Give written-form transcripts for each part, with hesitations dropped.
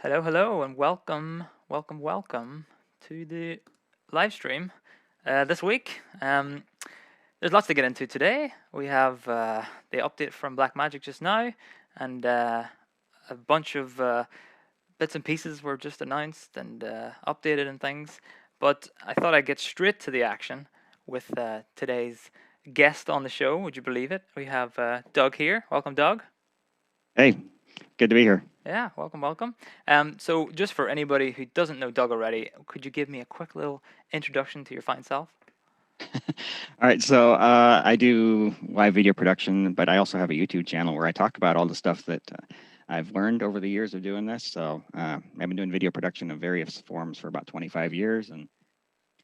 Hello, hello, and welcome to the live stream this week. There's lots to get into today. We have the update from Blackmagic just now, and a bunch of bits and pieces were just announced and updated and things. But I thought I'd get straight to the action with today's guest on the show. Would you believe it? We have Doug here. Welcome, Doug. Hey, good to be here. Yeah, welcome. So just for anybody who doesn't know Doug already, could you give me a quick little introduction to your fine self? All right, so I do live video production, but I also have a YouTube channel where I talk about all the stuff that I've learned over the years of doing this. So I've been doing video production of various forms for about 25 years and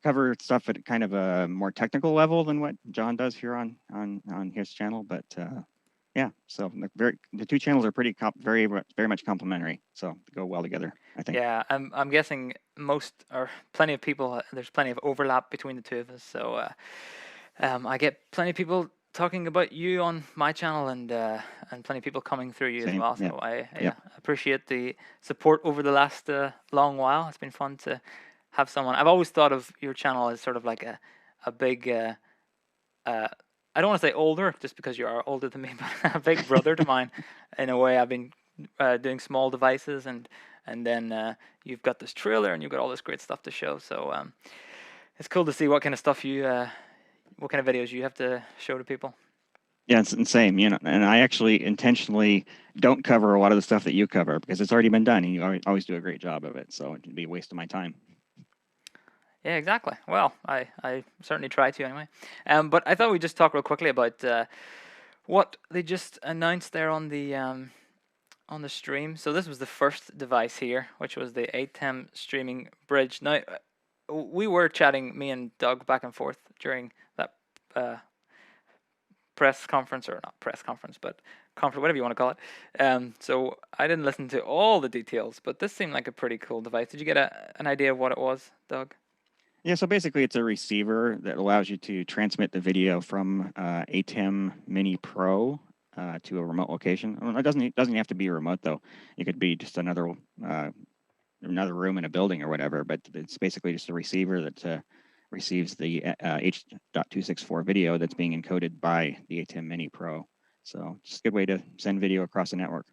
cover stuff at kind of a more technical level than what John does here on his channel. But yeah, so the two channels are very much complementary, so they go well together, I think. Yeah, I'm guessing most or plenty of people. There's plenty of overlap between the two of us. So I get plenty of people talking about you on my channel, and plenty of people coming through you as Same, well. yeah, So I yep. appreciate the support over the last long while. It's been fun to have someone. I've always thought of your channel as sort of like a big. I don't want to say older, just because you are older than me, but a big brother to mine. In a way, I've been doing small devices, and then you've got this trailer, and you've got all this great stuff to show. So it's cool to see what kind of stuff what kind of videos you have to show to people. Yeah, it's insane, and I actually intentionally don't cover a lot of the stuff that you cover because it's already been done, and you always do a great job of it. So it'd be a waste of my time. Yeah, exactly. Well, I certainly try to anyway. But I thought we'd just talk real quickly about what they just announced there on the stream. So this was the first device here, which was the ATEM streaming bridge. Now, we were chatting, me and Doug, back and forth during that press conference, or not press conference, but conference, whatever you want to call it. So I didn't listen to all the details, but this seemed like a pretty cool device. Did you get an idea of what it was, Doug? Yeah, so basically it's a receiver that allows you to transmit the video from ATEM Mini Pro to a remote location. Well, it doesn't have to be remote though. It could be just another room in a building or whatever. But it's basically just a receiver that receives the H.264 video that's being encoded by the ATEM Mini Pro. So just a good way to send video across the network.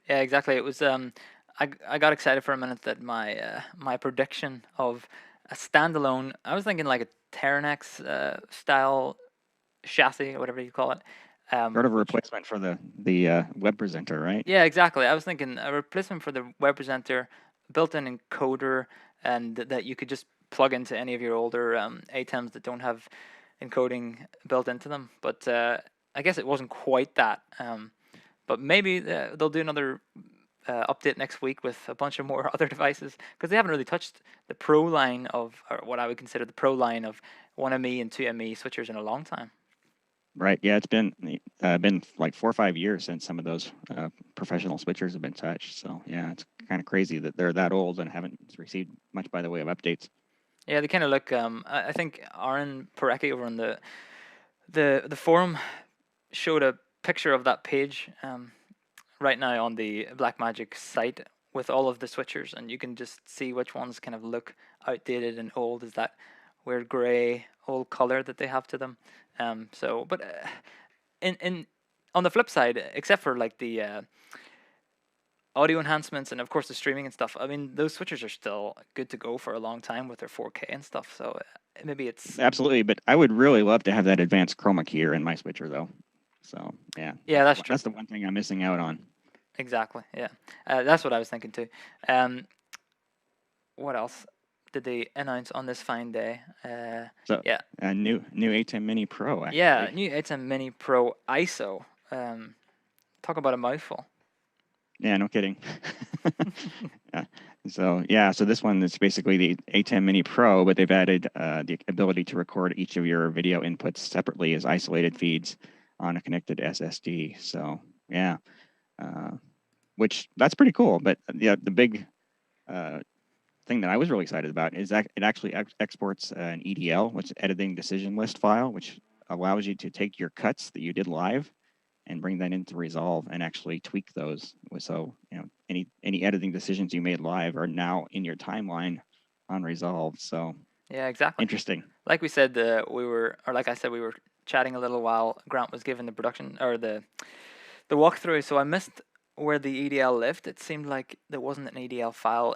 Yeah, exactly. It was. I got excited for a minute that my prediction of a standalone. I was thinking like a Terranex style chassis or whatever you call it. Sort of a Which, replacement for the web presenter, right? yeah, exactly. I was thinking a replacement for the web presenter, built-in encoder, and that you could just plug into any of your older ATEMs that don't have encoding built into them. But I guess it wasn't quite that. But maybe they'll do another update next week with a bunch of more other devices, because they haven't really touched the Pro line of, or what I would consider the Pro line of 1ME and 2ME switchers in a long time. Right. Yeah, it's been like 4 or 5 years since some of those professional switchers have been touched. So yeah, it's kind of crazy that they're that old and haven't received much by the way of updates. Yeah, they kind of look. I think Aaron Parecki over on the forum showed a picture of that page right now on the Blackmagic site with all of the switchers, and you can just see which ones kind of look outdated and old. Is that weird gray old color that they have to them? But in on the flip side, except for like the audio enhancements and of course the streaming and stuff, I mean those switchers are still good to go for a long time with their 4K and stuff. So maybe it's Absolutely, but I would really love to have that advanced chroma key in my switcher though. So yeah, yeah, that's true. that's the one thing I'm missing out on. Exactly. Yeah, that's what I was thinking too. What else did they announce on this fine day? So Yeah, a new ATEM Mini Pro yeah, actually. new ATEM Mini Pro ISO. Talk about a mouthful. Yeah, no kidding. Yeah. So this one is basically the ATEM Mini Pro, but they've added the ability to record each of your video inputs separately as isolated feeds on a connected SSD. So yeah, which that's pretty cool. But yeah, the big thing that I was really excited about is that it actually exports an EDL, which is editing decision list file, which allows you to take your cuts that you did live and bring that into Resolve and actually tweak those. So, any editing decisions you made live are now in your timeline on Resolve. So Yeah, exactly. interesting. Like we said, like I said, we were chatting a little while Grant was giving the production or the walkthrough. So I missed where the EDL lived. It seemed like there wasn't an EDL file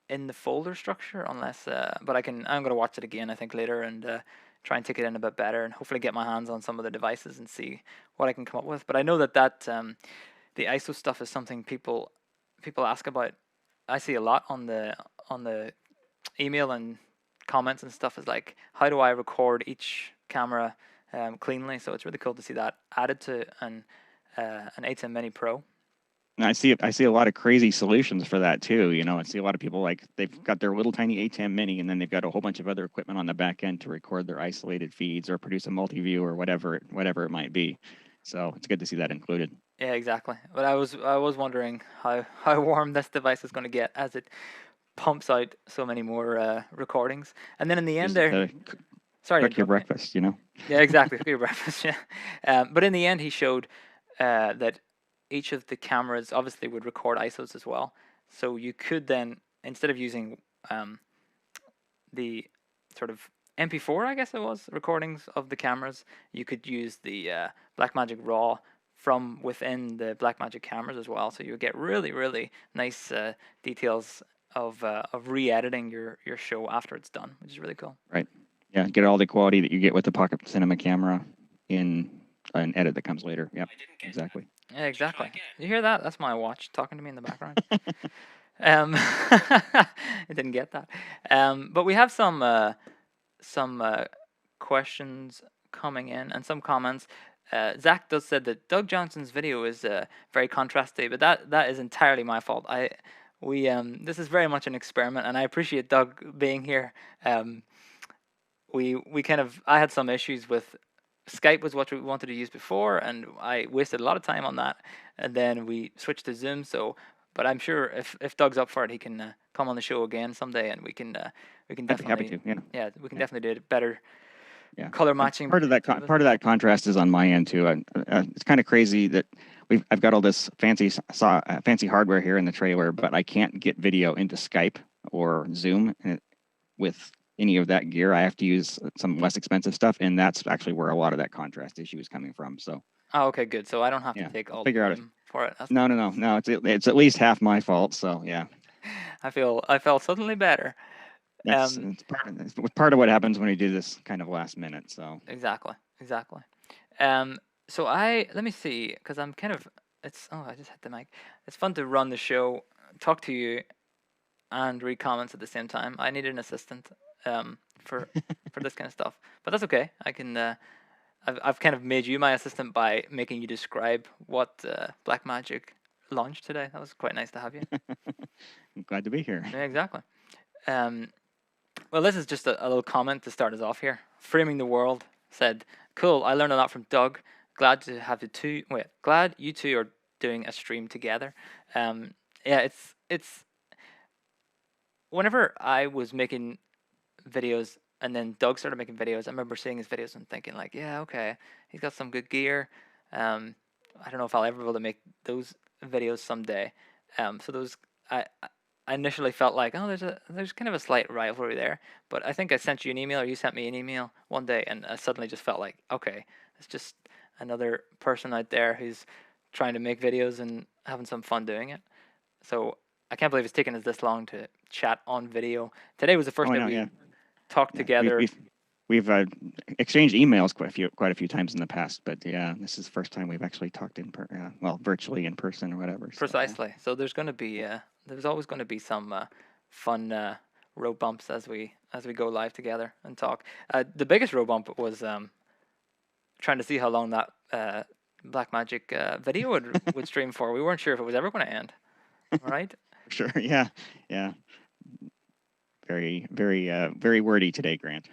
in the folder structure, unless. But I'm gonna watch it again, I think, later, and try and take it in a bit better, and hopefully get my hands on some of the devices and see what I can come up with. But I know that the ISO stuff is something people ask about. I see a lot on the email and comments and stuff, is like, how do I record each camera cleanly? So it's really cool to see that added to an ATEM Mini Pro. And I see a lot of crazy solutions for that too. I see a lot of people, like, they've got their little tiny ATEM Mini, and then they've got a whole bunch of other equipment on the back end to record their isolated feeds or produce a multi-view or whatever it might be. So it's good to see that included. Yeah, exactly. But I was wondering how warm this device is going to get as it pumps out so many more recordings. And then in the end there, sorry, cook your breakfast, Yeah, exactly. Cook your breakfast. Yeah. But in the end, he showed that each of the cameras obviously would record ISOs as well. So you could then, instead of using the sort of MP4, I guess it was, recordings of the cameras, you could use the Blackmagic RAW from within the Blackmagic cameras as well. So you would get really, really nice details of re-editing your show after it's done, which is really cool. Right. Yeah, get all the quality that you get with the Pocket Cinema camera in an edit that comes later. Yep, exactly. Yeah, exactly. You hear that? That's my watch talking to me in the background. I didn't get that. But we have some questions coming in and some comments. Zach does said that Doug Johnson's video is very contrasty, but that is entirely my fault. This is very much an experiment, and I appreciate Doug being here. I had some issues with Skype was what we wanted to use before, and I wasted a lot of time on that. And then we switched to Zoom. But I'm sure if Doug's up for it, he can come on the show again someday, and we can definitely happy to, yeah, we can definitely do it better. Yeah, color matching. Part of that contrast is on my end too. It's kind of crazy that I've got all this fancy hardware here in the trailer, but I can't get video into Skype or Zoom with any of that gear. I have to use some less expensive stuff, and that's actually where a lot of that contrast issue is coming from. So. Oh, okay, good. So I don't have to take all the blame for it. No. It's at least half my fault. So yeah. I felt suddenly better. It's part of what happens when you do this kind of last minute. So exactly. So let me see, because I'm kind of I just hit the mic. It's fun to run the show, talk to you, and read comments at the same time. I need an assistant for this kind of stuff, but that's okay. I can. I've kind of made you my assistant by making you describe what Blackmagic launched today. That was quite nice to have you. I'm glad to be here. Yeah, exactly. Well, this is just a little comment to start us off here. Framing the World said, "Cool. I learned a lot from Doug. Glad to have you two. Glad you two are doing a stream together." Yeah, it's. Whenever I was making videos, and then Doug started making videos, I remember seeing his videos and thinking like, yeah, okay, he's got some good gear. I don't know if I'll ever be able to make those videos someday. So those I initially felt like, oh, there's kind of a slight rivalry there. But I think I sent you an email, or you sent me an email one day, and I suddenly just felt like, okay, it's just another person out there who's trying to make videos and having some fun doing it. So I can't believe it's taken us this long to chat on video. Today was the first day we talked together. We've exchanged emails quite a few times in the past, but yeah, this is the first time we've actually talked virtually in person or whatever. Precisely. So there's going to be there's always going to be some fun road bumps as we go live together and talk. The biggest road bump was trying to see how long that Blackmagic video would stream for. We weren't sure if it was ever going to end. Right? Sure. Yeah. Very, very wordy today, Grant.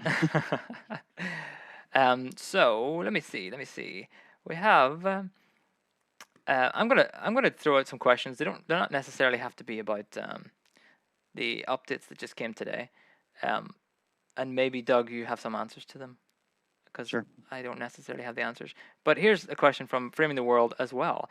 So let me see. We have. I'm gonna throw out some questions. They not necessarily have to be about the updates that just came today. And maybe Doug, you have some answers to them, because Sure. I don't necessarily have the answers. But here's a question from Framing the World as well.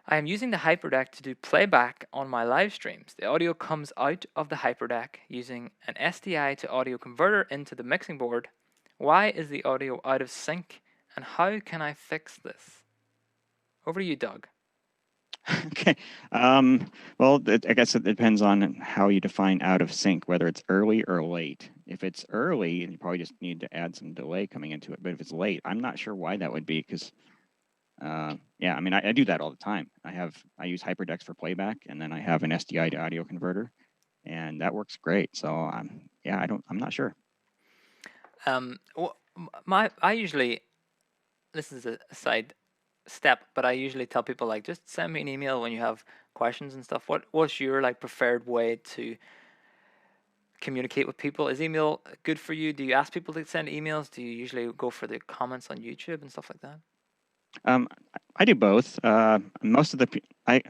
I am using the HyperDeck to do playback on my live streams. The audio comes out of the HyperDeck using an SDI to audio converter into the mixing board. Why is the audio out of sync, and how can I fix this? Over to you, Doug. Okay. Well, I guess it depends on how you define out of sync, whether it's early or late. If it's early, you probably just need to add some delay coming into it. But if it's late, I'm not sure why that would be, because yeah, I mean, I do that all the time. I use HyperDecks for playback, and then I have an SDI to audio converter, and that works great. So yeah, I'm not sure. I usually, this is a side step, but I usually tell people, like, just send me an email when you have questions and stuff. What's your like preferred way to communicate with people? Is email good for you? Do you ask people to send emails? Do you usually go for the comments on YouTube and stuff like that? I do both. Most of the I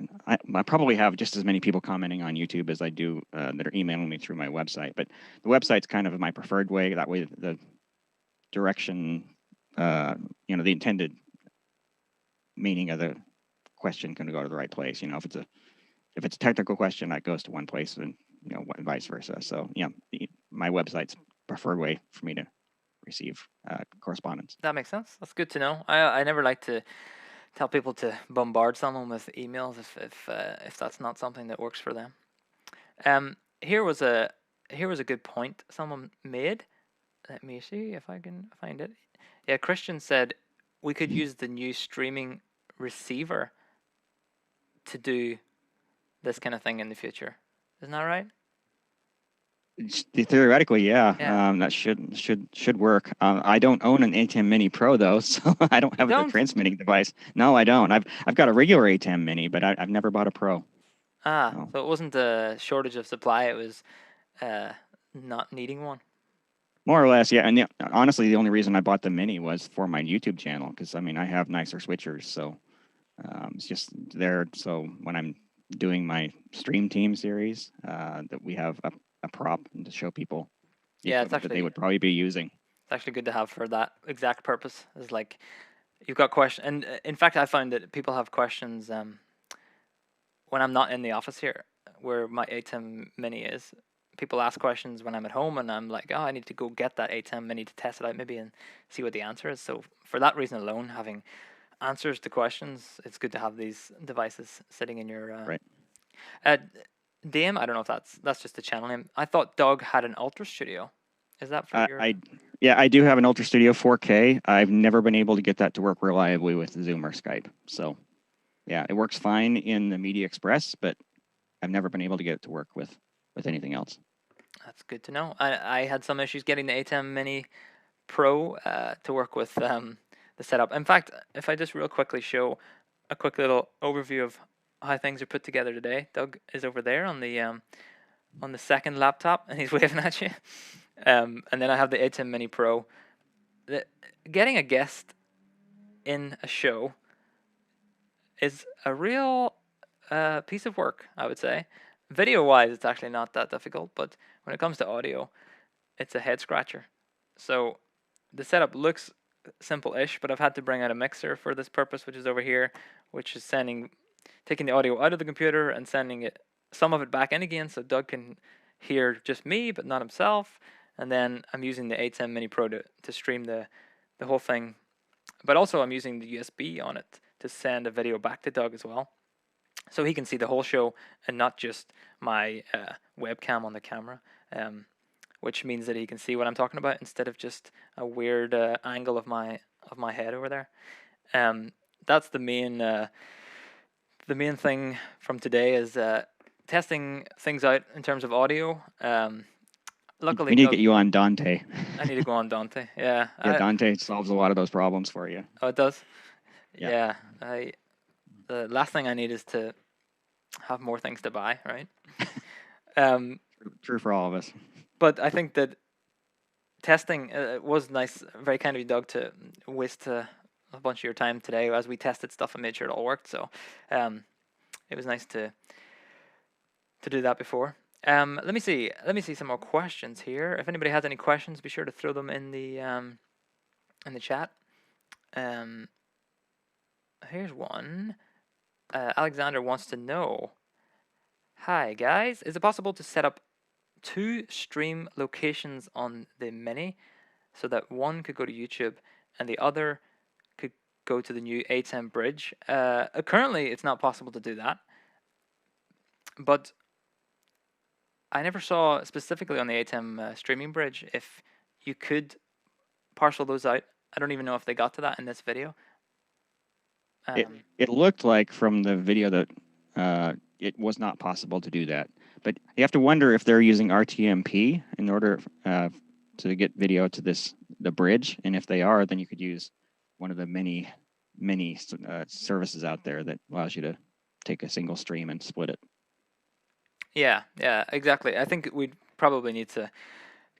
probably have just as many people commenting on YouTube as I do that are emailing me through my website. But the website's kind of my preferred way. That way, the direction, you know, the intended meaning of the question can go to the right place. You know, if it's a technical question, that goes to one place, and you know, vice versa. So yeah, my website's preferred way for me to receive correspondence. That makes sense. That's good to know. I never like to tell people to bombard someone with emails if that's not something that works for them. Here was a good point someone made. Let me see if I can find it. Yeah, Christian said we could use the new streaming receiver to do this kind of thing in the future. Isn't that right? Theoretically, yeah, Yeah. that should work. I don't own an ATEM Mini Pro though, so I don't You have the don't? transmitting device. No, I don't. I've got a regular ATEM Mini, but I've never bought a Pro. So it wasn't a shortage of supply. It was not needing one. More or less, yeah. And honestly, the only reason I bought the Mini was for my YouTube channel, because I mean I have nicer switchers, so it's just there. So when I'm doing my stream team series, that we have a prop to show people the Yeah, equipment that they would probably be using. it's actually good to have for that exact purpose. It's like you've got questions, and in fact, I found that people have questions when I'm not in the office here, where my ATEM Mini is. People ask questions when I'm at home, and I'm like, oh, I need to go get that ATEM Mini to test it out maybe and see what the answer is. So for that reason alone, having answers to questions, it's good to have these devices sitting in your Right. DM. I don't know if that's just the channel name. I thought Doug had an Ultrastudio. Is that for your? Yeah, I do have an Ultrastudio 4K. I've never been able to get that to work reliably with Zoom or Skype. So yeah, it works fine in the Media Express, but I've never been able to get it to work with anything else. That's good to know. I had some issues getting the ATEM Mini Pro to work with the setup. In fact, if I just real quickly show a quick little overview of how things are put together today. Doug is over there on the second laptop, and he's waving at you. And then I have the ATEM Mini Pro. Getting a guest in a show is a real piece of work, I would say. Video-wise, it's actually not that difficult, but when it comes to audio, it's a head scratcher. So the setup looks simple-ish, but I've had to bring out a mixer for this purpose, which is over here, which is taking the audio out of the computer and sending some of it back in again, so Doug can hear just me, but not himself. And then I'm using the ATEM Mini Pro to stream the whole thing, but also I'm using the USB on it to send a video back to Doug as well, so he can see the whole show and not just my webcam on the camera, which means that he can see what I'm talking about instead of just a weird angle of my head over there. That's the main thing from today is testing things out in terms of audio. Luckily, we need to get you on Dante. I need to go on Dante. Yeah. Yeah, Dante solves a lot of those problems for you. Oh, it does. Yeah. The last thing I need is to have more things to buy, right? True for all of us. But I think that testing was nice. Very kind of you, Doug, to waste a bunch of your time today as we tested stuff and made sure it all worked. So it was nice to do that before. Let me see some more questions here. If anybody has any questions, be sure to throw them in the in the chat. Here's one. Alexander wants to know, hi guys, is it possible to set up 2 stream locations on the Mini so that one could go to YouTube and the other could go to the new ATEM bridge? Currently, it's not possible to do that, but I never saw specifically on the ATEM streaming bridge if you could parcel those out. I don't even know if they got to that in this video. It looked like from the video that it was not possible to do that. But you have to wonder if they're using RTMP in order to get video to the bridge. And if they are, then you could use one of the many services out there that allows you to take a single stream and split it. Yeah, exactly. I think we'd probably need to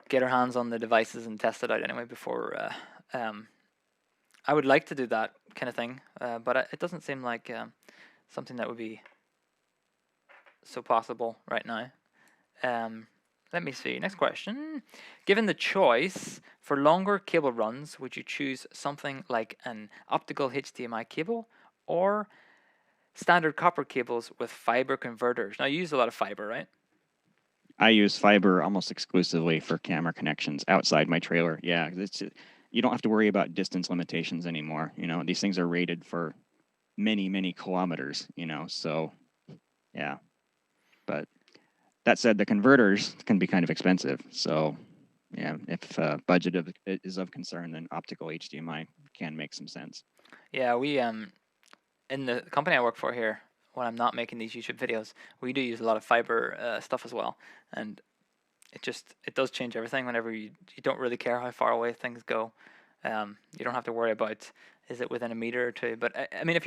get our hands on the devices and test it out anyway before. I would like to do that kind of thing, but it doesn't seem like something that would be so possible right now. Let me see. Next question. Given the choice for longer cable runs, would you choose something like an optical HDMI cable or standard copper cables with fiber converters? Now, you use a lot of fiber, right? I use fiber almost exclusively for camera connections outside my trailer. Yeah, you don't have to worry about distance limitations anymore. You know, these things are rated for many kilometers, you know, so yeah. But that said, the converters can be kind of expensive. So yeah, if budget is of concern, then optical HDMI can make some sense. Yeah, we in the company I work for here, when I'm not making these YouTube videos, we do use a lot of fiber stuff as well, and it does change everything whenever you don't really care how far away things go. You don't have to worry about is it within a meter or two. But I mean, if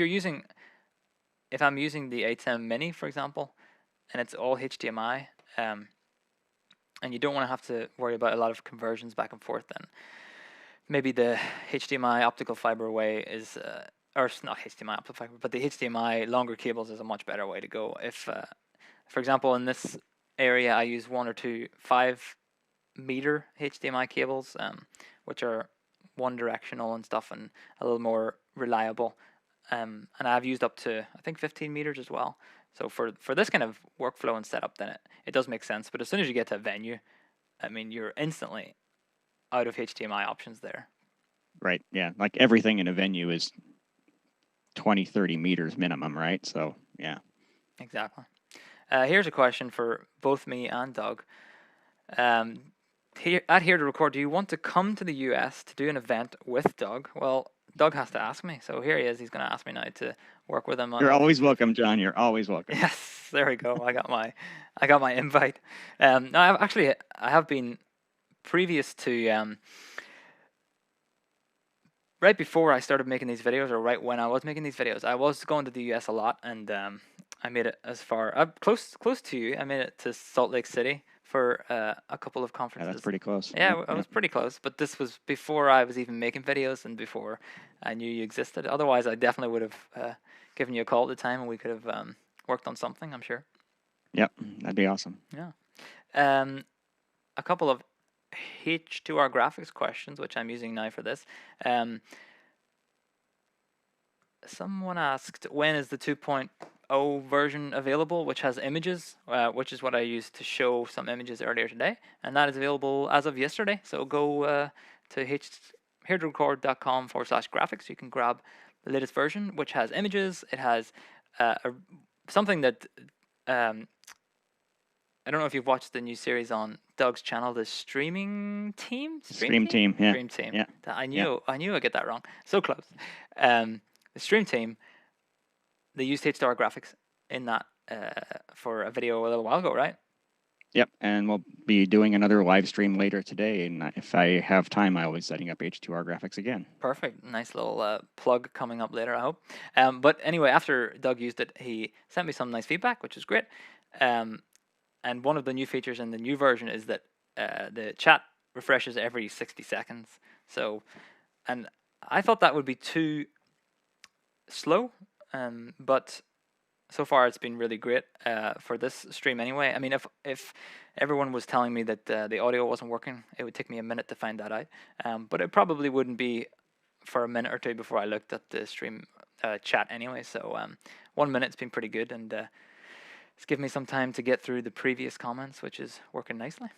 I'm using the ATEM Mini, for example, and it's all HDMI, and you don't want to have to worry about a lot of conversions back and forth, then maybe the HDMI optical fiber way is, or it's not HDMI optical fiber, but the HDMI longer cables is a much better way to go. If, for example, in this area, I use 1 or 2 5-meter HDMI cables, which are one directional and stuff, and a little more reliable. And I've used up to, I think, 15 meters as well. So for this kind of workflow and setup, then it does make sense. But as soon as you get to a venue, I mean, you're instantly out of HDMI options there. Right. Yeah. Like everything in a venue is 20, 30 meters minimum, right? So yeah. Exactly. Here's a question for both me and Doug. Here to record, do you want to come to the US to do an event with Doug? Well, Doug has to ask me, so here he is. He's going to ask me now to work with him. You're always welcome, John. You're always welcome. Yes, there we go. I got my invite. No, I have been previous to right before I started making these videos, or right when I was making these videos, I was going to the US a lot, and I made it as far close to you. I made it to Salt Lake City for a couple of conferences. Yeah, that's pretty close. Yeah, I was pretty close, but this was before I was even making videos and before I knew you existed. Otherwise, I definitely would have given you a call at the time, and we could have worked on something, I'm sure. Yep, that'd be awesome. Yeah. A couple of H2R Graphics questions, which I'm using now for this. Someone asked, when is the 2.0 version available, which has images, which is what I used to show some images earlier today, and that is available as of yesterday. So go to heretorecord.com/graphics. You can grab the latest version, which has images. It has something that I don't know if you've watched the new series on Doug's channel, the Stream Team. Yeah. Stream Team. Yeah. I knew I get that wrong. So close. The Stream Team, they used H2R Graphics in that for a video a little while ago, right? Yep, and we'll be doing another live stream later today, and if I have time, I'll be setting up H2R Graphics again. Perfect. Nice little plug coming up later, I hope. But anyway, after Doug used it, he sent me some nice feedback, which is great. And one of the new features in the new version is that the chat refreshes every 60 seconds. So, and I thought that would be too slow, but so far it's been really great for this stream anyway. I mean, if everyone was telling me that the audio wasn't working, it would take me a minute to find that out. But it probably wouldn't be for a minute or two before I looked at the stream chat anyway. So 1 minute's been pretty good, and it's given me some time to get through the previous comments, which is working nicely.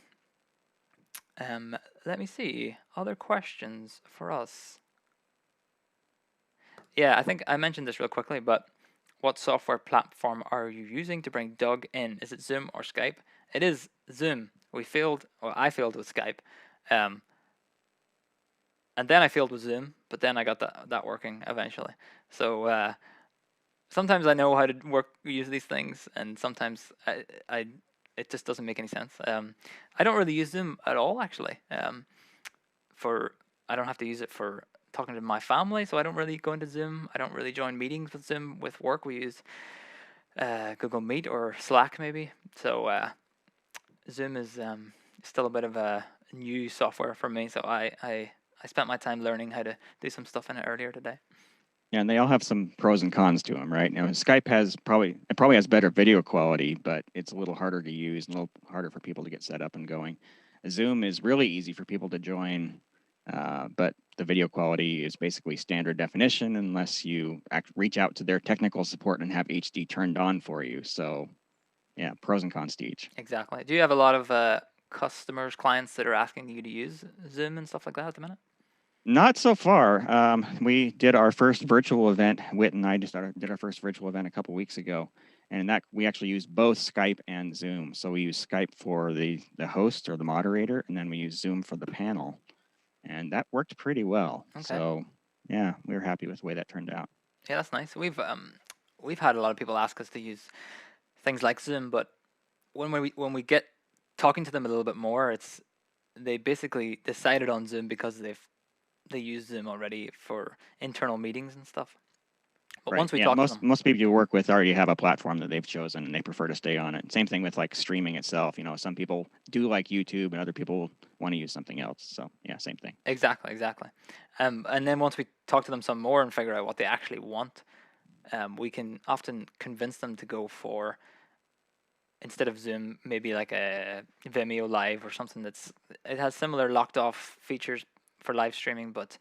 Let me see. Other questions for us? Yeah, I think I mentioned this real quickly, but what software platform are you using to bring Doug in? Is it Zoom or Skype? It is Zoom. I failed with Skype. And then I failed with Zoom, but then I got that working eventually. So sometimes I know how to use these things, and sometimes it just doesn't make any sense. I don't really use Zoom at all, actually. I don't have to use it for talking to my family, so I don't really go into Zoom. I don't really join meetings with Zoom. With work, we use Google Meet or Slack maybe. So Zoom is still a bit of a new software for me. So I spent my time learning how to do some stuff in it earlier today. Yeah, and they all have some pros and cons to them, right? Now, Skype probably has better video quality, but it's a little harder to use, and a little harder for people to get set up and going. Zoom is really easy for people to join, but the video quality is basically standard definition unless you reach out to their technical support and have HD turned on for you. So, yeah, pros and cons to each. Exactly. Do you have a lot of customers, clients that are asking you to use Zoom and stuff like that at the minute? Not so far. We did our first virtual event. Whit and I did our first virtual event a couple weeks ago, and that we actually used both Skype and Zoom. So we use Skype for the host or the moderator, and then we use Zoom for the panel, and that worked pretty well. Okay. So yeah, we were happy with the way that turned out. Yeah, that's nice. We've had a lot of people ask us to use things like Zoom, but when we get talking to them a little bit more, they basically decided on Zoom because they use Zoom already for internal meetings and stuff. But Right. once we Yeah, talk to them, most people you work with already have a platform that they've chosen and they prefer to stay on it. Same thing with like streaming itself. Some people do like YouTube and other people want to use something else. So yeah, same thing. Exactly. And then once we talk to them some more and figure out what they actually want, we can often convince them to go for, instead of Zoom, maybe like a Vimeo Live or something it has similar locked off features for live streaming, but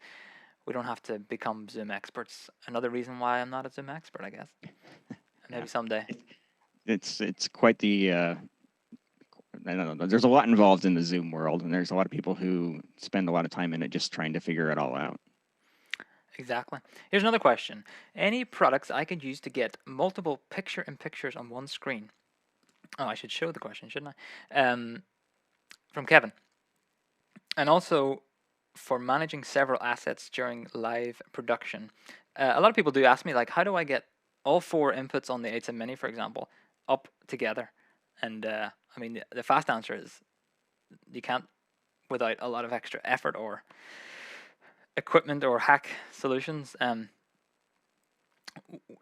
we don't have to become Zoom experts. Another reason why I'm not a Zoom expert, I guess. Maybe someday. It's quite the I don't know. There's a lot involved in the Zoom world, and there's a lot of people who spend a lot of time in it just trying to figure it all out. Exactly. Here's another question. Any products I could use to get multiple picture-in-pictures on one screen? Oh, I should show the question, shouldn't I? From Kevin. And also, for managing several assets during live production. A lot of people do ask me, like, how do I get all 4 inputs on the ATEM Mini, for example, up together? And I mean, the fast answer is you can't without a lot of extra effort or equipment or hack solutions.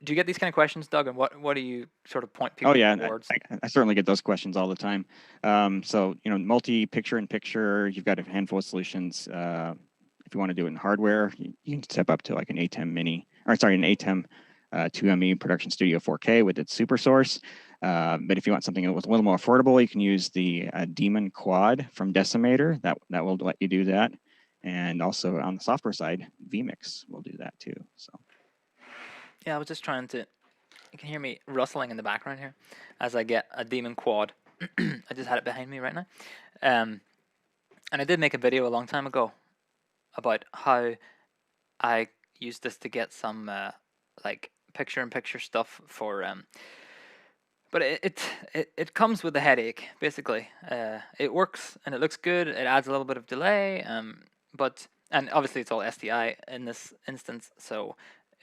Do you get these kind of questions, Doug? And what do you sort of point people towards? I certainly get those questions all the time. So multi-picture-in-picture, you've got a handful of solutions. If you want to do it in hardware, you can step up to like an ATEM Mini, an ATEM 2ME Production Studio 4K with its super source. But if you want something that was a little more affordable, you can use the Demon Quad from Decimator. That will let you do that. And also on the software side, vMix will do that too. So. Yeah, I was just trying to. You can hear me rustling in the background here as I get a Demon Quad. I just had it behind me right now. And I did make a video a long time ago about how I used this to get some like picture-in-picture stuff for. But it comes with a headache, basically. It works and it looks good. It adds a little bit of delay, and obviously it's all SDI in this instance, so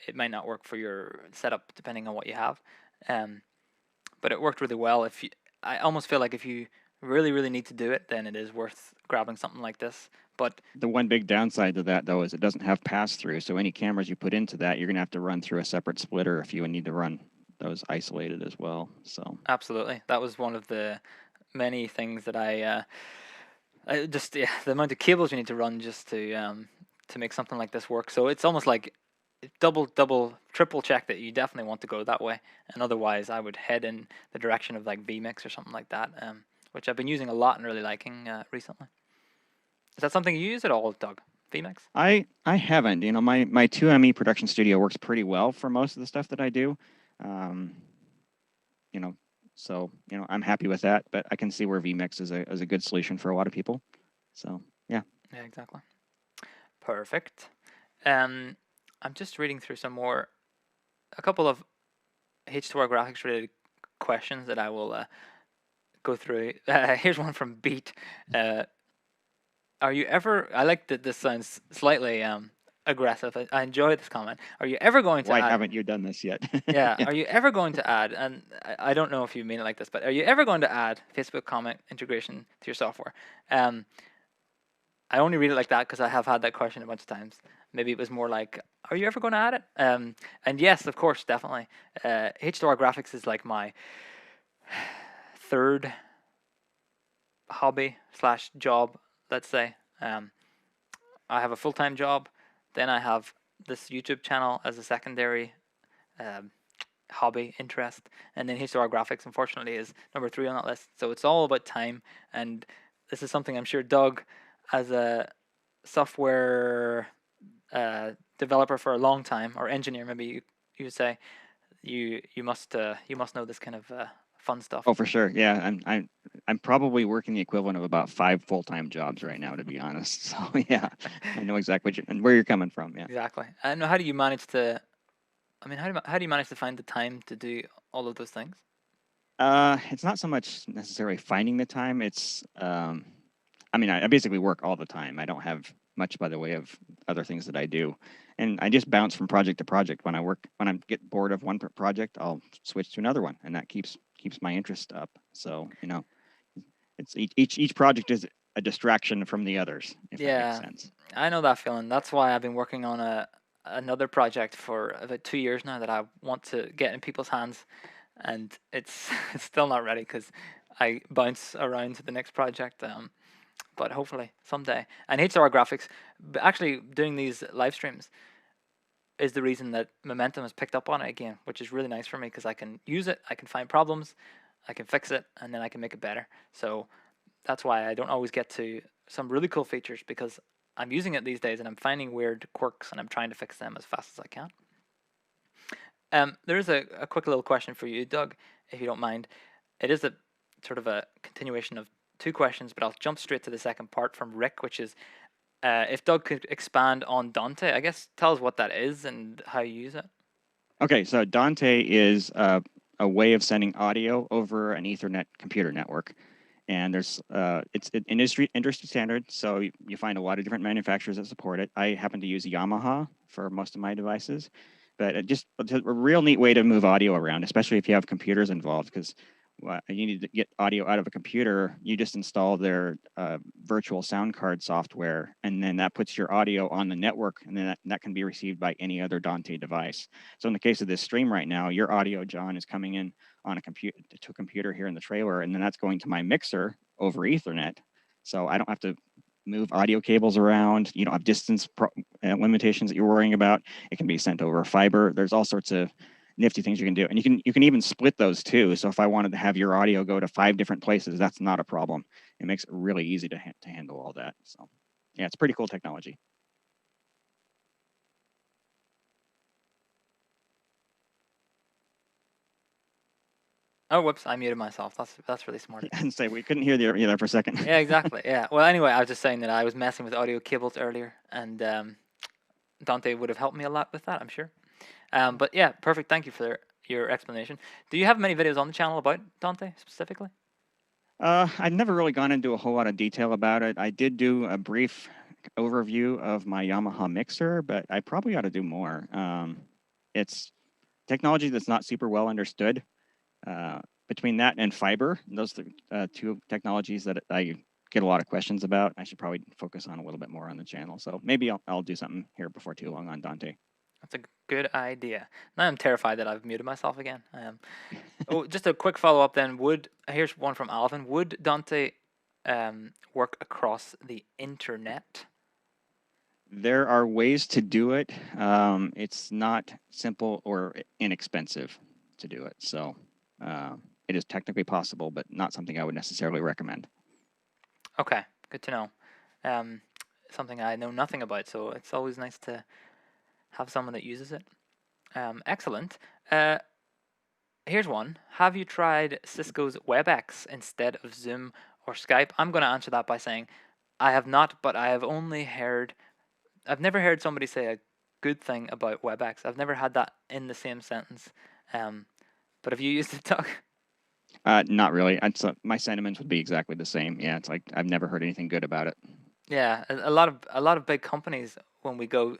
it might not work for your setup depending on what you have. But it worked really well. I almost feel like if you really need to do it, then it is worth grabbing something like this. But the one big downside to that, though, is it doesn't have pass-through. So any cameras you put into that, you're going to have to run through a separate splitter if you need to run those isolated as well. So absolutely, that was one of the many things that I just the amount of cables you need to run just to make something like this work. So it's almost like double, triple check that you definitely want to go that way, and otherwise I would head in the direction of like vMix or something like that, which I've been using a lot and really liking recently. Is that something you use at all, Doug? vMix? I haven't. You know, my 2ME production studio works pretty well for most of the stuff that I do. You know, so I'm happy with that. But I can see where vMix is a good solution for a lot of people. So yeah. Yeah, exactly. Perfect. I'm just reading through a couple of H2R Graphics related questions that I will go through. Here's one from Beat. Are you ever? I like that this sounds slightly aggressive. I enjoy this comment. Are you ever going to Why add? haven't you done this yet? Yeah. Are you ever going to add? And I don't know if you mean it like this, but are you ever going to add Facebook comment integration to your software? I only read it like that because I have had that question a bunch of times. Maybe it was more like, "Are you ever going to add it?" And yes, of course, definitely. H2R Graphics is like my third hobby / job. Let's say. I have a full-time job, then I have this YouTube channel as a secondary um, hobby interest, and then H2R Graphics, unfortunately, is number 3 on that list. So it's all about time, and this is something I'm sure Doug, as a software developer for a long time, or engineer, maybe you would say, you must know this kind of fun stuff. Oh, for sure. Yeah, I'm probably working the equivalent of about 5 full-time jobs right now, to be honest. So yeah, I know exactly and where you're coming from. Yeah. Exactly. And how do you manage to? I mean, how do you manage to find the time to do all of those things? It's not so much necessarily finding the time. It's I mean, I basically work all the time. I don't have much by the way of other things that I do, and I just bounce from project to project. When I get bored of one project, I'll switch to another one, and that keeps my interest up. So it's each project is a distraction from the others, if that makes Yeah, sense. I know that feeling. That's why I've been working on another project for about 2 years now that I want to get in people's hands, and it's it's still not ready because I bounce around to the next project. But hopefully someday. And H2R Graphics, actually doing these live streams is the reason that momentum has picked up on it again, which is really nice for me because I can use it, I can find problems, I can fix it, and then I can make it better. So that's why I don't always get to some really cool features because I'm using it these days and I'm finding weird quirks and I'm trying to fix them as fast as I can. There is a quick little question for you, Doug, if you don't mind. It is a sort of a continuation of 2 questions, but I'll jump straight to the second part from Rick, which is if Doug could expand on Dante, I guess tell us what that is and how you use it. Okay, so Dante is a way of sending audio over an Ethernet computer network. And there's it's an industry standard, so you find a lot of different manufacturers that support it. I happen to use Yamaha for most of my devices, but it's a real neat way to move audio around, especially if you have computers involved, because you need to get audio out of a computer. You just install their virtual sound card software, and then that puts your audio on the network, and then that can be received by any other Dante device. So in the case of this stream right now, your audio, John, is coming in on a computer here in the trailer, and then that's going to my mixer over Ethernet. So I don't have to move audio cables around. You don't have distance limitations that you're worrying about. It can be sent over fiber. There's all sorts of nifty things you can do, and you can even split those too. So if I wanted to have your audio go to 5 different places, that's not a problem. It makes it really easy to handle all that. So yeah, it's pretty cool technology. Oh, whoops! I muted myself. That's really smart. And say we couldn't hear you there for a second. Yeah, exactly. Yeah. Well, anyway, I was just saying that I was messing with audio cables earlier, and Dante would have helped me a lot with that, I'm sure. But yeah, perfect. Thank you for your explanation. Do you have many videos on the channel about Dante specifically? I've never really gone into a whole lot of detail about it. I did do a brief overview of my Yamaha mixer, but I probably ought to do more. It's technology that's not super well understood. Between that and fiber, those are 2 technologies that I get a lot of questions about. I should probably focus on a little bit more on the channel. So maybe I'll do something here before too long on Dante. That's a good idea. Now I'm terrified that I've muted myself again. Oh, just a quick follow up then. Here's one from Alvin. Would Dante work across the internet? There are ways to do it. It's not simple or inexpensive to do it. So it is technically possible, but not something I would necessarily recommend. Okay, good to know. something I know nothing about. So it's always nice to have someone that uses it. Excellent. Here's one. Have you tried Cisco's Webex instead of Zoom or Skype? I'm going to answer that by saying I have not, but I've never heard somebody say a good thing about Webex. I've never had that in the same sentence. But have you used it, Doug? Not really. My sentiments would be exactly the same. Yeah, it's like I've never heard anything good about it. Yeah, a lot of big companies, when we go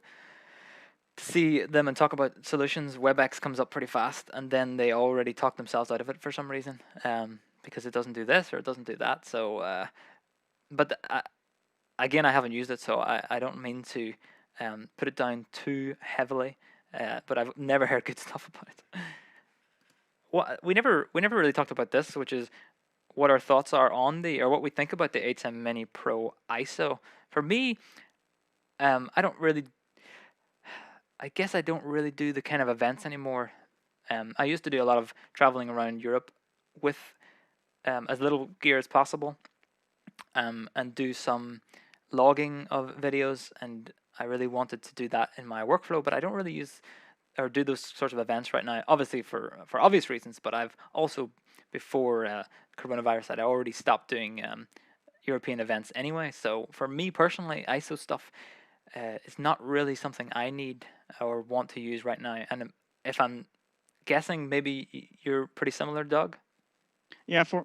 to see them and talk about solutions, Webex comes up pretty fast, and then they already talk themselves out of it for some reason, because it doesn't do this or it doesn't do that. So, again, I haven't used it, so I don't mean to put it down too heavily, but I've never heard good stuff about it. We never really talked about this, which is what our thoughts are on or what we think about the ATEM Mini Pro ISO. For me, I don't really. I guess I don't really do the kind of events anymore. I used to do a lot of traveling around Europe with as little gear as possible, and do some logging of videos, and I really wanted to do that in my workflow, but I don't really use or do those sorts of events right now, obviously for obvious reasons, but I've also, before coronavirus, I'd already stopped doing European events anyway. So for me personally, ISO stuff is not really something I need or want to use right now. And if I'm guessing, maybe you're pretty similar, Doug? Yeah, for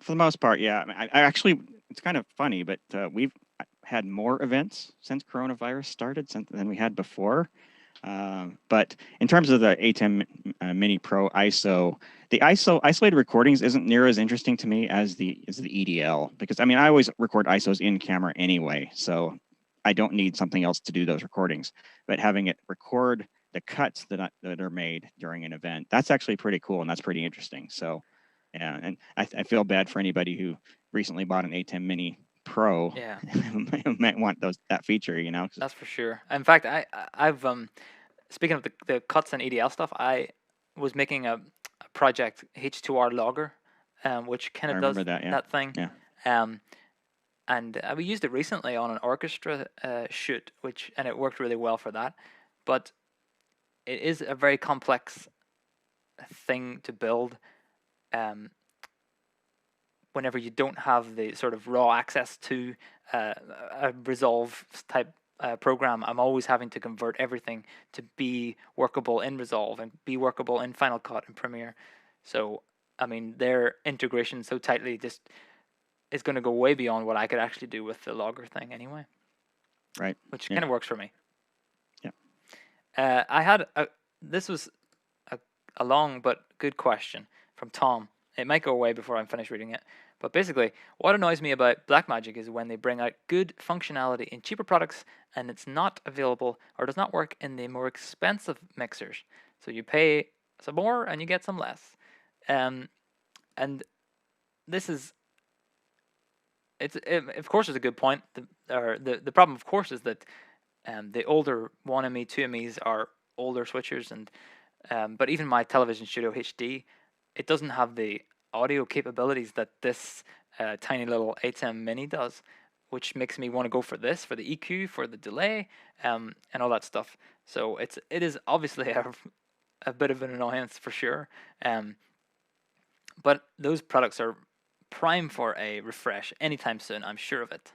the most part, yeah. I actually, it's kind of funny, but we've had more events since coronavirus started than we had before. But in terms of the ATEM Mini Pro ISO, the ISO isolated recordings isn't near as interesting to me as the EDL, because I mean I always record ISOs in camera anyway, so I don't need something else to do those recordings. But having it record the cuts that are made during an event, that's actually pretty cool, and that's pretty interesting. So yeah, and I feel bad for anybody who recently bought an ATEM Mini Pro. Yeah, might want that feature, that's for sure. In fact, I've speaking of the cuts and EDL stuff, I was making a project H2R logger, which kind I of does remember that. Yeah, that thing. yeah. And we used it recently on an orchestra shoot, and it worked really well for that. But it is a very complex thing to build. Whenever you don't have the sort of raw access to a Resolve type program, I'm always having to convert everything to be workable in Resolve and be workable in Final Cut and Premiere. So, I mean, their integration so tightly just is going to go way beyond what I could actually do with the logger thing anyway. Right. Which kind of works for me. Yeah. This was a long but good question from Tom. It might go away before I'm finished reading it. But basically, what annoys me about Blackmagic is when they bring out good functionality in cheaper products and it's not available or does not work in the more expensive mixers. So you pay some more and you get some less. And this is, of course, it's a good point. The problem, of course, is that the older 1ME, 2MEs are older switchers, but even my Television Studio HD, it doesn't have the audio capabilities that this tiny little ATEM Mini does, which makes me want to go for this, for the EQ, for the delay, and all that stuff. So it is obviously a bit of an annoyance for sure. But those products are prime for a refresh anytime soon, I'm sure of it.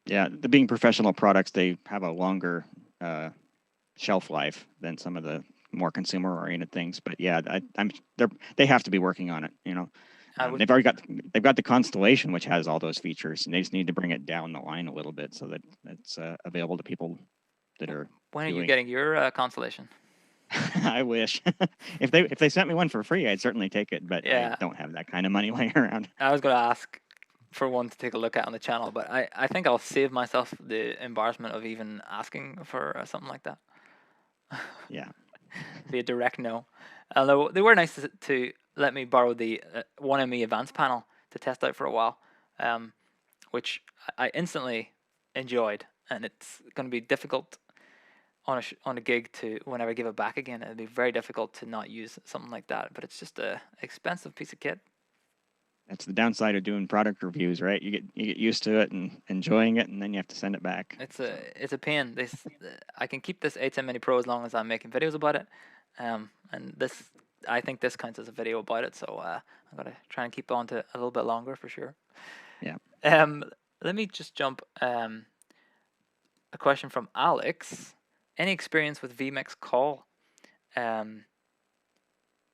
Yeah, the being professional products, they have a longer shelf life than some of the more consumer-oriented things. But yeah, they have to be working on it. They've got the Constellation, which has all those features, and they just need to bring it down the line a little bit so that it's available to people that are. When are you getting your Constellation? I wish. If they sent me one for free, I'd certainly take it. But yeah. I don't have that kind of money laying around. I was going to ask for one to take a look at on the channel, but I think I'll save myself the embarrassment of even asking for something like that. Yeah. Be a direct no. Although they were nice to let me borrow the 1ME advanced panel to test out for a while, which I instantly enjoyed, and it's going to be difficult on a gig to whenever I give it back again. It'd be very difficult to not use something like that, but it's just a expensive piece of kit. That's the downside of doing product reviews, right? You get used to it and enjoying it, and then you have to send it back. It's a pain. I can keep this ATEM Mini Pro as long as I'm making videos about it, and this I think this counts as a video about it. So I'm gonna try and keep on to a little bit longer for sure. Yeah. Let me just jump. A question from Alex: any experience with vMix call? Um,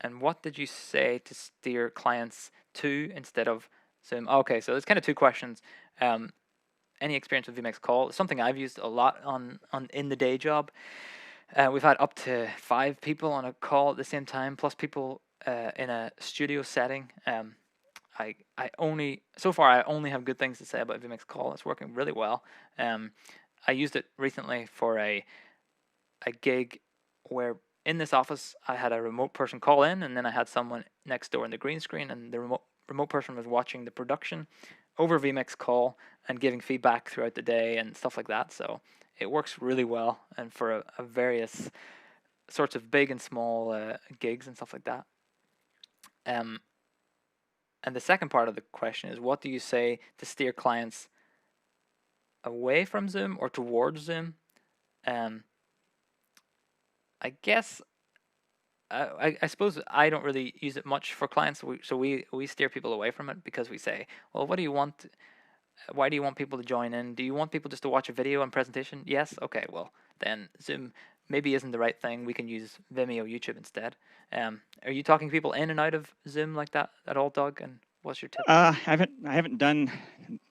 and what did you say to steer clients to instead of Zoom? Okay, so there's kind of two questions. Any experience with vMix call? It's something I've used a lot on in the day job. We've had up to 5 people on a call at the same time, plus people in a studio setting. I only so far I only have good things to say about vMix call. It's working really well. I used it recently for a gig where in this office I had a remote person call in, and then I had someone next door in the green screen, and the remote person was watching the production over vMix call and giving feedback throughout the day and stuff like that. So it works really well, and for a various sorts of big and small gigs and stuff like that. And the second part of the question is, what do you say to steer clients away from Zoom or towards Zoom? I guess I suppose I don't really use it much for clients, so we steer people away from it because we say, well, what do you want? Why do you want people to join in? Do you want people just to watch a video and presentation? Yes. Okay. Well, then Zoom maybe isn't the right thing. We can use Vimeo, YouTube instead. Are you talking people in and out of Zoom like that at all, Doug? And what's your tip? I haven't done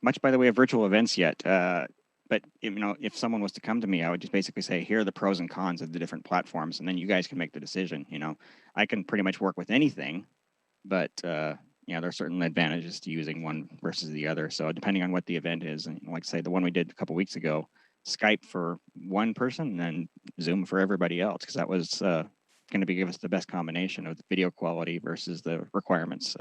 much by the way of virtual events yet. But if someone was to come to me, I would just basically say, here are the pros and cons of the different platforms, and then you guys can make the decision. I can pretty much work with anything, but there are certain advantages to using one versus the other. So depending on what the event is, and like say the one we did a couple weeks ago, Skype for one person and then Zoom for everybody else, because that was going to give us the best combination of the video quality versus the requirements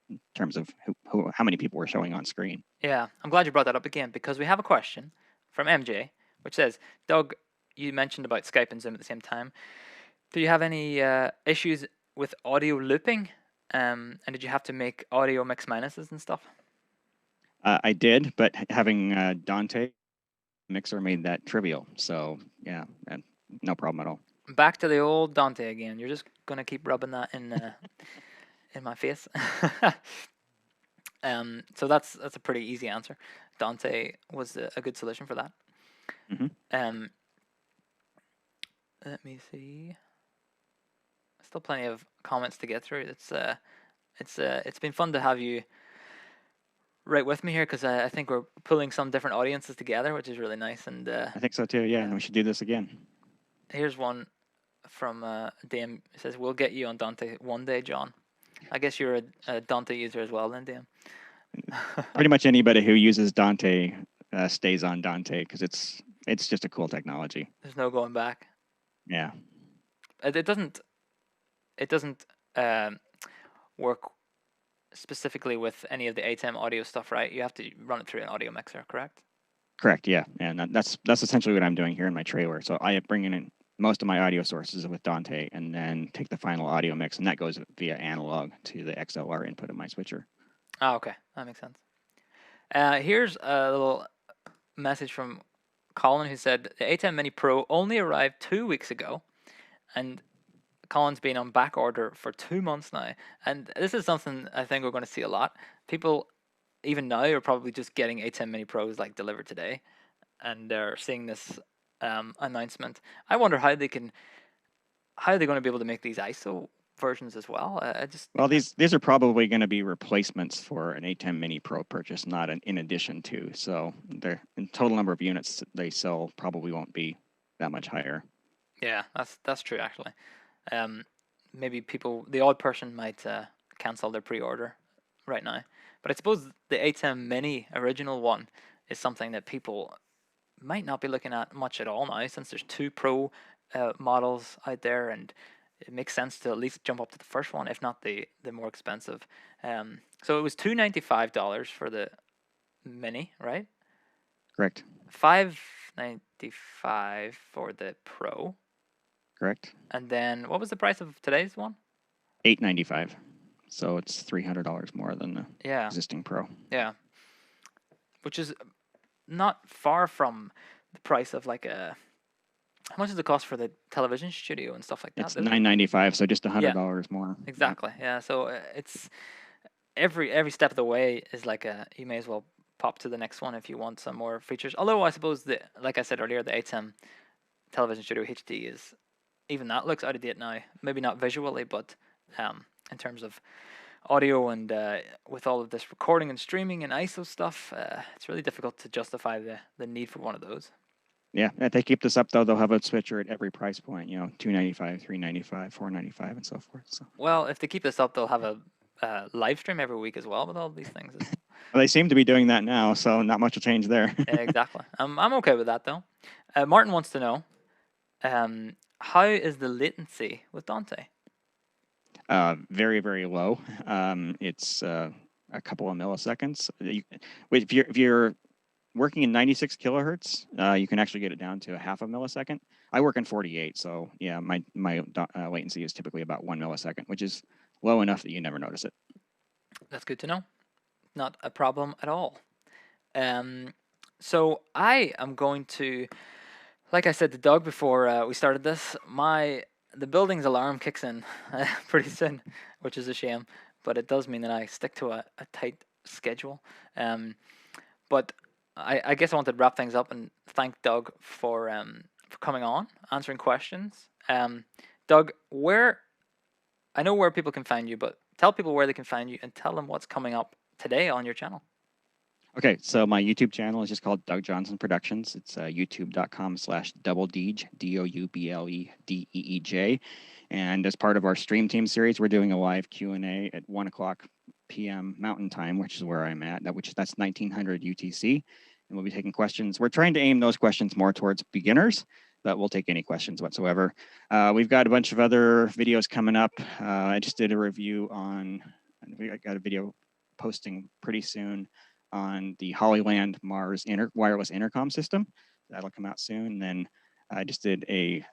in terms of how many people were showing on screen. Yeah, I'm glad you brought that up again because we have a question from MJ, which says, Doug, you mentioned about Skype and Zoom at the same time. Do you have any issues with audio looping? And did you have to make audio mix minuses and stuff? I did, but having Dante mixer made that trivial. So yeah, no problem at all. Back to the old Dante again. You're just gonna keep rubbing that in in my face. So that's a pretty easy answer. Dante was a good solution for that. Mm-hmm. Let me see. Still plenty of comments to get through. It's been fun to have you right with me here because I think we're pulling some different audiences together, which is really nice. And I think so too. Yeah, and we should do this again. Here's one from DM. It says, "We'll get you on Dante one day, John." I guess you're a Dante user as well, then, DM. Pretty much anybody who uses Dante stays on Dante because it's just a cool technology. There's no going back. Yeah. It doesn't work specifically with any of the ATEM audio stuff, right? You have to run it through an audio mixer, correct? Correct. Yeah, and that's essentially what I'm doing here in my trailer. So I bring in most of my audio sources with Dante, and then take the final audio mix, and that goes via analog to the XLR input of my switcher. Oh, okay, that makes sense. Here's a little message from Colin who said the ATEM Mini Pro only arrived 2 weeks ago, and Colin's been on back order for 2 months now. And this is something I think we're going to see a lot. People, even now, are probably just getting ATEM Mini Pros like delivered today, and they're seeing this announcement. I wonder how they're going to be able to make these ISO versions as well. These are probably going to be replacements for an ATEM Mini Pro purchase, not in addition to. So the total number of units they sell probably won't be that much higher. Yeah, that's true actually. Maybe the odd person might cancel their pre-order right now. But I suppose the ATEM Mini original one is something that people might not be looking at much at all now, since there's 2 Pro models out there, and it makes sense to at least jump up to the first one, if not the more expensive. So it was $295 for the Mini, right? Correct. $595 for the Pro. Correct. And then what was the price of today's one? $895. So it's $300 more than the existing Pro. Yeah. Which is not far from the price of like a. How much does it cost for the television studio and stuff like that? It's $995, so just $100 more. Exactly. Yeah. So it's every step of the way is like you may as well pop to the next one if you want some more features. Although I suppose like I said earlier, the ATEM Television Studio HD is even that looks out of date now. Maybe not visually, but in terms of audio and with all of this recording and streaming and ISO stuff, it's really difficult to justify the need for one of those. Yeah, if they keep this up though, they'll have a switcher at every price point. You know, $295, $395, $495, and so forth. So. Well, if they keep this up, they'll have a live stream every week as well with all these things. Well, they seem to be doing that now, so not much will change there. Exactly. I'm okay with that though. Martin wants to know, how is the latency with Dante? Very, very low. It's a couple of milliseconds. If you're working in 96 kilohertz, you can actually get it down to a half a millisecond. I work in 48, so yeah, my latency is typically about 1 millisecond, which is low enough that you never notice it. That's good to know. Not a problem at all. So I am going to, like I said to Doug before we started this, the building's alarm kicks in pretty soon, which is a shame, but it does mean that I stick to a tight schedule. But I guess I wanted to wrap things up and thank Doug for coming on, answering questions. Doug, I know where people can find you, but tell people where they can find you and tell them what's coming up today on your channel. Okay, so my YouTube channel is just called Doug Johnson Productions. It's youtube.com/doubledeej, DOUBLEDEEJ. And as part of our Stream Team series, we're doing a live Q&A at 1 o'clock p.m. Mountain Time, which is where I'm at, that's 1900 UTC. And we'll be taking questions. We're trying to aim those questions more towards beginners, but we'll take any questions whatsoever. We've got a bunch of other videos coming up. I just did a review I got a video posting pretty soon on the Hollyland Mars wireless intercom system. That'll come out soon. And then I just did a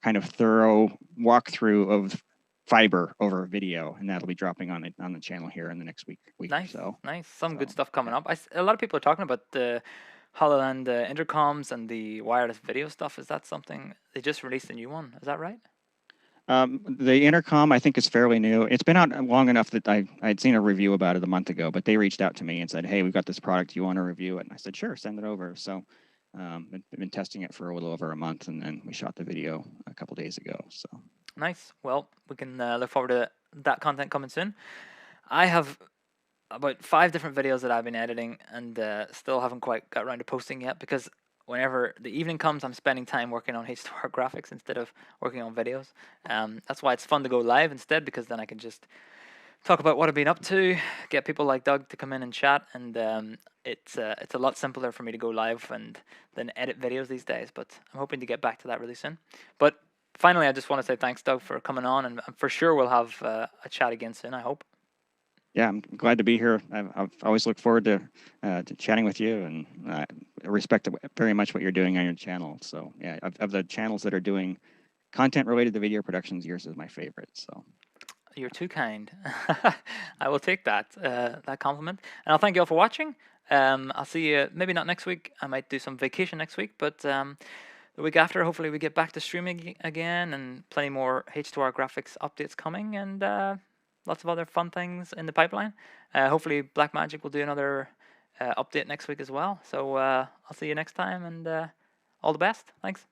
kind of thorough walkthrough of fiber over video, and that'll be dropping on the channel here in the next week nice, or so. Nice, some good stuff coming up. A lot of people are talking about the Hollyland intercoms and the wireless video stuff. Is that something they just released a new one? Is that right? The intercom, I think, is fairly new. It's been out long enough that I'd seen a review about it a month ago, but they reached out to me and said, hey, we've got this product. Do you want to review it? And I said, sure, send it over. So I've been testing it for a little over a month, and then we shot the video a couple days ago. So nice. Well, we can look forward to that content coming soon. I have about 5 different videos that I've been editing and still haven't quite got around to posting yet, because whenever the evening comes, I'm spending time working on H2R Graphics instead of working on videos. That's why it's fun to go live instead, because then I can just talk about what I've been up to, get people like Doug to come in and chat, and it's a lot simpler for me to go live and then edit videos these days. But I'm hoping to get back to that really soon. But finally, I just want to say thanks, Doug, for coming on, and for sure we'll have a chat again soon, I hope. Yeah, I'm glad to be here. I've always looked forward to chatting with you, and I respect very much what you're doing on your channel. So yeah, of the channels that are doing content related to video productions, yours is my favorite. So you're too kind. I will take that compliment, and I'll thank you all for watching. I'll see you maybe not next week. I might do some vacation next week, but the week after, hopefully we get back to streaming again, and plenty more H2R Graphics updates coming, and lots of other fun things in the pipeline. Hopefully Blackmagic will do another update next week as well. So I'll see you next time, and all the best. Thanks.